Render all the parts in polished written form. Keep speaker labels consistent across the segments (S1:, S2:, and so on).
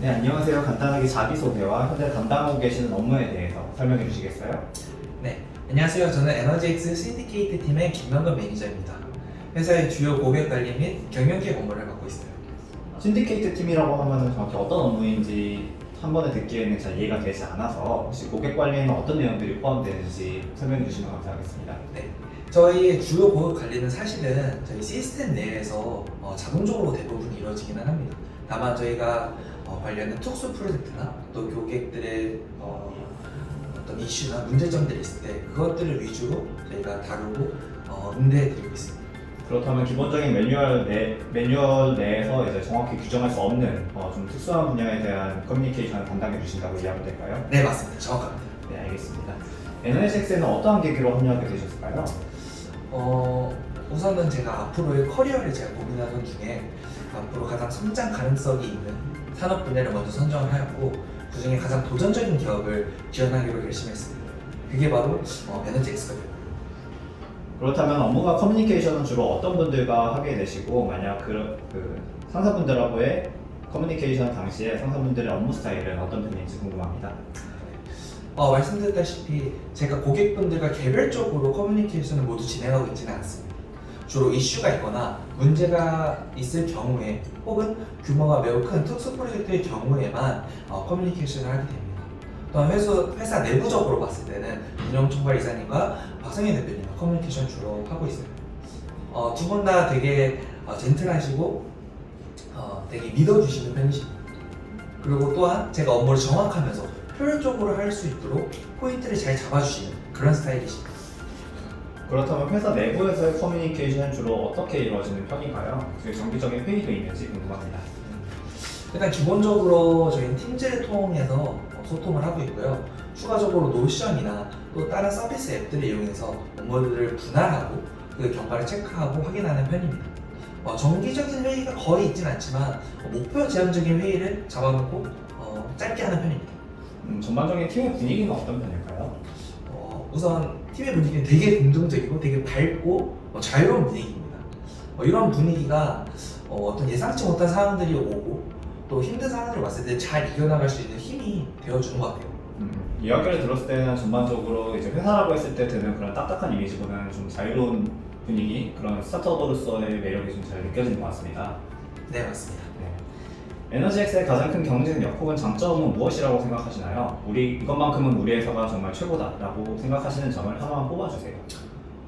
S1: 네, 안녕하세요. 간단하게 자기소개와 현재 담당하고 계시는 업무에 대해서 설명해 주시겠어요?
S2: 네, 안녕하세요. 저는 에너지엑스 신디케이트 팀의 김명근 매니저입니다. 회사의 주요 고객 관리 및 경영기획 업무를 맡고 있어요.
S1: 신디케이트 팀이라고 하면 정확히 어떤 업무인지 한 번에 듣기에는 잘 이해가 되지 않아서 혹시 고객 관리에는 어떤 내용들이 포함되는지 설명해 주시면 감사하겠습니다.
S2: 네, 저희의 주요 고객 관리는 사실은 저희 시스템 내에서 자동적으로 대부분 이루어지기는 합니다. 다만 저희가 관련된 특수 프로젝트나 또 고객들의 어떤 이슈나 문제점들이 있을 때 그것들을 위주로 저희가 다루고 응대해드리고 있습니다.
S1: 그렇다면 기본적인 매뉴얼 내에서 이제 정확히 규정할 수 없는 좀 특수한 분야에 대한 커뮤니케이션을 담당해 주신다고 이해하면 될까요?
S2: 네, 맞습니다. 정확합니다.
S1: 네, 알겠습니다. NSX에는 어떠한 계기로 합류하게 되셨을까요?
S2: 우선은 제가 앞으로의 커리어를 제가 고민하던 중에 앞으로 가장 성장 가능성이 있는 산업 분야를 먼저 선정을 하였고 그 중에 가장 도전적인 기업을 지원하기로 결심했습니다. 그게 바로 에너지엑스가 됩니다.
S1: 그렇다면 업무가 커뮤니케이션은 주로 어떤 분들과 하게 되시고 만약 그 상사분들하고의 커뮤니케이션 당시에 상사분들의 업무 스타일은 어떤 편인지 궁금합니다.
S2: 말씀드렸다시피 제가 고객분들과 개별적으로 커뮤니케이션을 모두 진행하고 있지는 않습니다. 주로 이슈가 있거나 문제가 있을 경우에 혹은 규모가 매우 큰 특수 프로젝트의 경우에만 커뮤니케이션을 하게 됩니다. 또한 회사 내부적으로 봤을 때는 운영총괄 이사님과 박성현 대표님과 커뮤니케이션 주로 하고 있어요. 두 분 다 되게 젠틀하시고 되게 믿어주시는 편이십니다. 그리고 또한 제가 업무를 정확하면서 효율적으로 할 수 있도록 포인트를 잘 잡아주시는 그런 스타일이십니다.
S1: 그렇다면 회사 내부에서의 커뮤니케이션은 주로 어떻게 이루어지는 편인가요? 정기적인 회의도 있는지 궁금합니다.
S2: 일단 기본적으로 저희는 팀즈를 통해서 소통을 하고 있고요. 추가적으로 노션이나 또 다른 서비스 앱들을 이용해서 업무들을 분할하고 그 경과를 체크하고 확인하는 편입니다. 정기적인 회의가 거의 있진 않지만 목표 지향적인 회의를 잡아놓고 짧게 하는 편입니다.
S1: 전반적인 팀의 분위기는 어떤 편일까요?
S2: 우선 팀의 분위기는 되게 긍정적이고 되게 밝고 자유로운 분위기입니다. 이런 분위기가 어떤 예상치 못한 상황들이 오고 또 힘든 상황들이 왔을 때 잘 이겨나갈 수 있는 힘이 되어주는 것 같아요.
S1: 이야기를 들었을 때는 전반적으로 이제 회사라고 했을 때 드는 그런 딱딱한 이미지보다는 좀 자유로운 분위기, 그런 스타트업으로서의 매력이 좀 잘 느껴지는 것 같습니다.
S2: 네, 맞습니다.
S1: 네. 에너지엑스의 가장 큰 경쟁력 혹은 장점은 무엇이라고 생각하시나요? 이것만큼은 우리 회사가 정말 최고다라고 생각하시는 점을 하나만 뽑아주세요.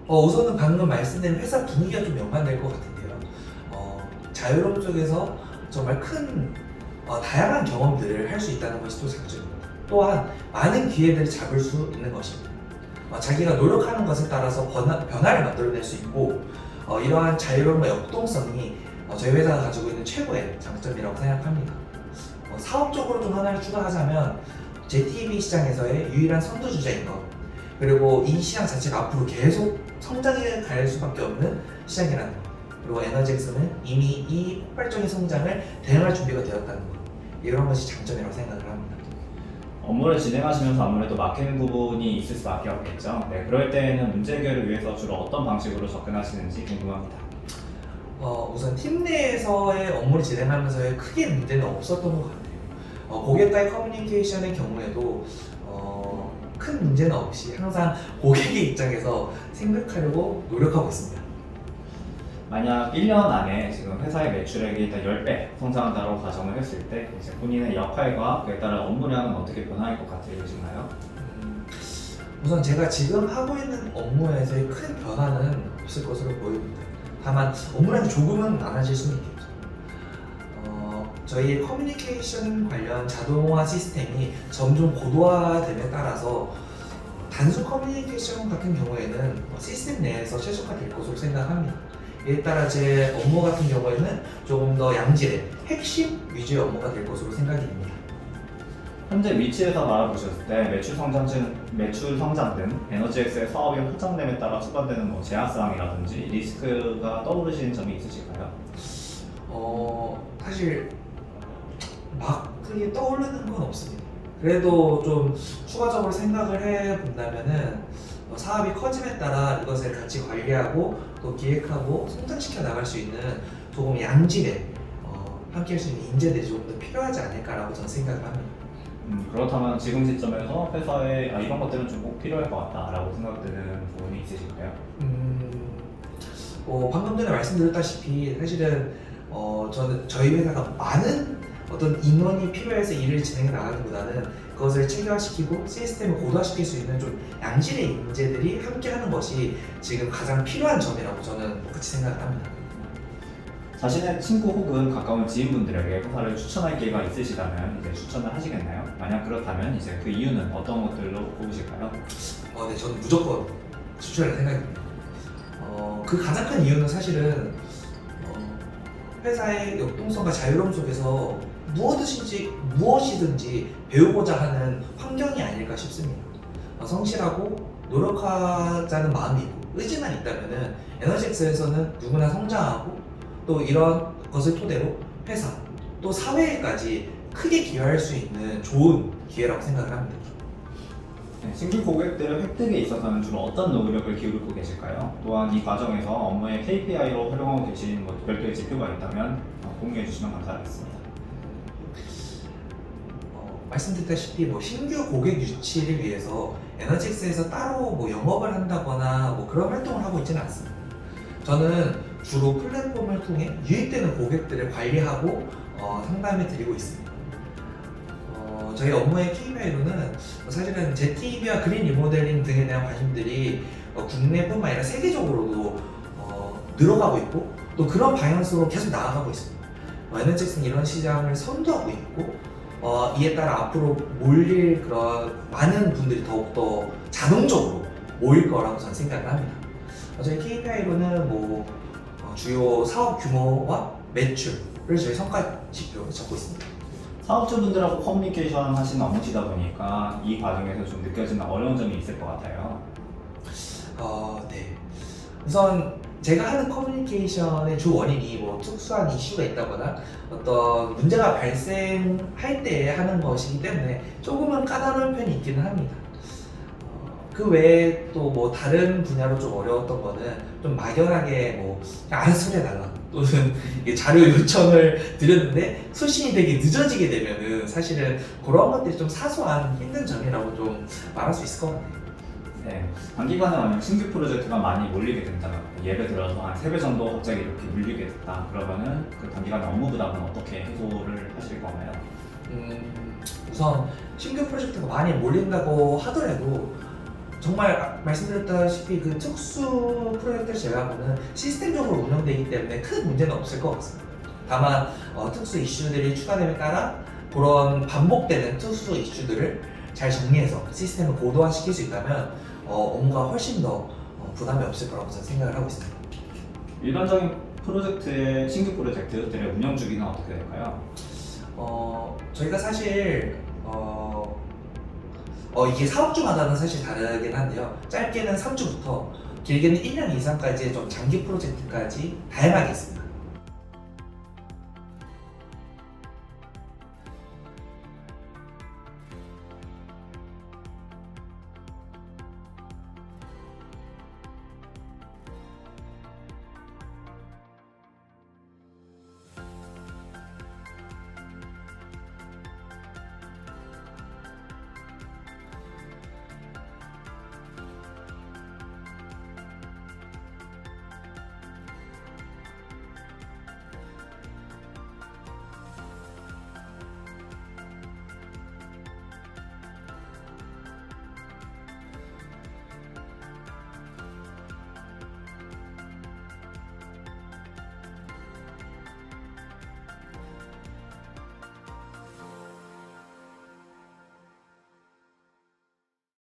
S2: 우선은 방금 말씀드린 회사 분위기가 좀 연관될 것 같은데요. 자유로움 속에서 정말 큰 다양한 경험들을 할 수 있다는 것이 또 장점입니다. 또한 많은 기회들을 잡을 수 있는 것입니다. 자기가 노력하는 것에 따라서 변화를 만들어낼 수 있고 이러한 자유로움과 역동성이 저희 회사가 가지고 있는 최고의 장점이라고 생각합니다. 사업적으로 좀 하나를 추가하자면 JTB 시장에서의 유일한 선두주자인 것, 그리고 이 시장 자체가 앞으로 계속 성장해 갈 수밖에 없는 시장이라는 것, 그리고 에너지엑스는 이미 이 폭발적인 성장을 대응할 준비가 되었다는 것, 이런 것이 장점이라고 생각을 합니다.
S1: 업무를 진행하시면서 아무래도 막히는 부분이 있을 수밖에 없겠죠. 네, 그럴 때에는 문제 해결을 위해서 주로 어떤 방식으로 접근하시는지 궁금합니다.
S2: 우선 팀 내에서의 업무를 진행하면서의 크게 문제는 없었던 것 같아요. 고객과의 커뮤니케이션의 경우에도 큰 문제는 없이 항상 고객의 입장에서 생각하려고 노력하고 있습니다.
S1: 만약 1년 안에 지금 회사의 매출액이 일단 10배 성장한다고 가정을 했을 때 이제 본인의 역할과 그에 따른 업무량은 어떻게 변화할 것 같으신가요?
S2: 우선 제가 지금 하고 있는 업무에서의 큰 변화는 없을 것으로 보입니다. 다만 업무량이 조금은 많아질 수는 있겠죠. 저희의 커뮤니케이션 관련 자동화 시스템이 점점 고도화됨에 따라서 단순 커뮤니케이션 같은 경우에는 시스템 내에서 최적화될 것으로 생각합니다. 이에 따라 제 업무 같은 경우에는 조금 더 양질의 핵심 위주의 업무가 될 것으로 생각이 됩니다.
S1: 현재 위치에서 바라보셨을 때 매출 성장 등 에너지엑스의 사업이 확장됨에 따라 추가되는 제약사항이라든지 리스크가 떠오르시는 점이 있으실까요?
S2: 사실 막 크게 떠오르는 건 없습니다. 그래도 좀 추가적으로 생각을 해본다면은 사업이 커짐에 따라 이것을 같이 관리하고 또 기획하고 성장시켜 나갈 수 있는 조금 양질의 함께 할 수 있는 인재들이 조금 더 필요하지 않을까라고 저는 생각을 합니다.
S1: 그렇다면 지금 시점에서 회사에 이런 것들은 좀 꼭 필요할 것 같다라고 생각되는 부분이 있으실까요?
S2: 방금 전에 말씀드렸다시피 사실은 저희 회사가 많은 어떤 인원이 필요해서 일을 진행해 나가기보다는 그것을 체계화시키고 시스템을 고도화시킬 수 있는 좀 양질의 인재들이 함께하는 것이 지금 가장 필요한 점이라고 저는 똑같이 생각을 합니다.
S1: 자신의 친구 혹은 가까운 지인분들에게 회사를 추천할 기회가 있으시다면 이제 추천을 하시겠나요? 만약 그렇다면 이제 그 이유는 어떤 것들로 꼽으실까요?
S2: 네, 저는 무조건 추천할 생각입니다. 그 가장 큰 이유는 사실은 회사의 역동성과 자유로움 속에서 무엇이든지 배우고자 하는 환경이 아닐까 싶습니다. 성실하고 노력하자는 마음이 있고 의지만 있다면은 에너젝스에서는 누구나 성장하고 또 이런 것을 토대로 회사 또 사회까지 크게 기여할 수 있는 좋은 기회라고 생각을 합니다.
S1: 네, 신규 고객들의 획득에 있어서는 주로 어떤 노력을 기울이고 계실까요? 또한 이 과정에서 업무의 KPI로 활용하고 계신 별도의 지표가 있다면 공유해 주시면 감사하겠습니다.
S2: 말씀드렸다시피 신규 고객 유치를 위해서 에너젝스에서 따로 영업을 한다거나 그런 활동을 하고 있지는 않습니다. 저는 주로 플랫폼을 통해 유입되는 고객들을 관리하고 상담해 드리고 있습니다. 저희 업무의 KPI로는 사실은 ZEB와 그린 리모델링 등에 대한 관심들이 국내뿐만 아니라 세계적으로도 늘어가고 있고 또 그런 방향으로 계속 나아가고 있습니다. 에너젝스는 이런 시장을 선도하고 있고 이에 따라 앞으로 몰릴 그런 많은 분들이 더욱더 자동적으로 모일 거라고 저는 생각을 합니다. 저희 KPI로는 주요 사업 규모와 매출을 저희 성과 지표로 잡고 있습니다.
S1: 사업주분들하고 커뮤니케이션 하시는 업무시다 보니까 이 과정에서 좀 느껴지는 어려운 점이 있을 것 같아요.
S2: 네. 우선 제가 하는 커뮤니케이션의 주 원인이 특수한 이슈가 있다거나 어떤 문제가 발생할 때 하는 것이기 때문에 조금은 까다로운 편이 있기는 합니다. 그 외에 또 다른 분야로 좀 어려웠던 거는 좀 막연하게 알아서 소리 해달라 또는 자료 요청을 드렸는데 수신이 되게 늦어지게 되면은 사실은 그런 것들이 좀 사소한 힘든 점이라고 좀 말할 수 있을 것 같아요.
S1: 네, 단기간에 만약 신규 프로젝트가 많이 몰리게 된다. 예를 들어서 한 3배 정도 갑자기 이렇게 물리게 됐다. 그러면은 그 단기간에 업무 부담은 어떻게 해소를 하실 건가요?
S2: 우선 신규 프로젝트가 많이 몰린다고 하더라도 정말 말씀드렸다시피 그 특수 프로젝트를 제외하고는 시스템적으로 운영되기 때문에 큰 문제는 없을 것 같습니다. 다만 특수 이슈들이 추가됨에 따라 그런 반복되는 특수 이슈들을 잘 정리해서 시스템을 고도화시킬 수 있다면 업무가 훨씬 더 부담이 없을 거라고 저는 생각을 하고 있습니다.
S1: 일반적인 프로젝트의 신규 프로젝트들의 운영 주기는 어떻게 될까요?
S2: 저희가 사실 이게 사업주마다는 사실 다르긴 한데요. 짧게는 3주부터 길게는 1년 이상까지의 좀 장기 프로젝트까지 다양하게 있습니다.